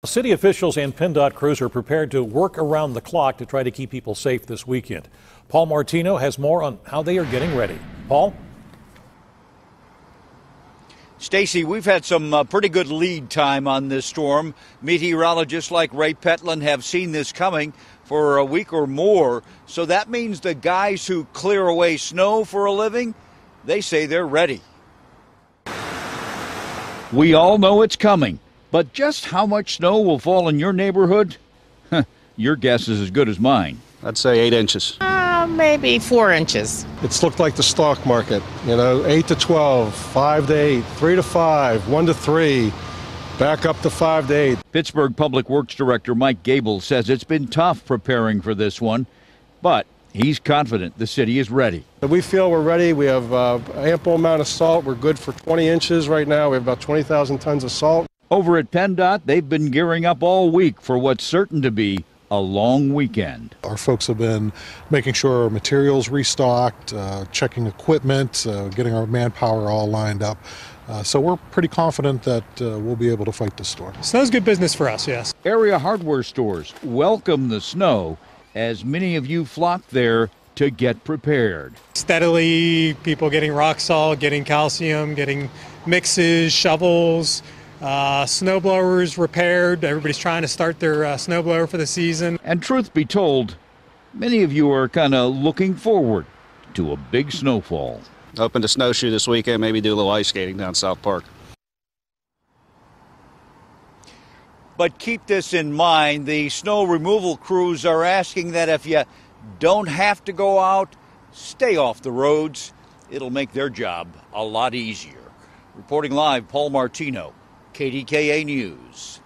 City officials and PennDOT crews are prepared to work around the clock to try to keep people safe this weekend. Paul Martino has more on how they are getting ready. Paul? Stacy, we've had some pretty good lead time on this storm. Meteorologists like Ray Petlin have seen this coming for a week or more. So that means the guys who clear away snow for a living, they say they're ready. We all know it's coming, but just how much snow will fall in your neighborhood? Your guess is as good as mine. I'd say 8 inches. Maybe 4 inches. It's looked like the stock market, 8 to 12, 5 to 8, 3 to 5, 1 to 3, back up to 5 to 8. Pittsburgh Public Works Director Mike Gable says it's been tough preparing for this one, but he's confident the city is ready. We feel we're ready. We have ample amount of salt. We're good for 20 inches right now. We have about 20,000 tons of salt. Over at PennDOT, they've been gearing up all week for what's certain to be a long weekend. Our folks have been making sure our materials restocked, checking equipment, getting our manpower all lined up. So we're pretty confident that we'll be able to fight the storm. Snow's good business for us, yes. Area hardware stores welcome the snow as many of you flock there to get prepared. Steadily, people getting rock salt, getting calcium, getting mixes, shovels, snow blowers repaired. Everybody's trying to start their snowblower for the season. And truth be told, many of you are kind of looking forward to a big snowfall. Hoping to snowshoe this weekend, maybe do a little ice skating down South Park. But keep this in mind, the snow removal crews are asking that if you don't have to go out, stay off the roads. It'll make their job a lot easier. Reporting live, Paul Martino, KDKA News.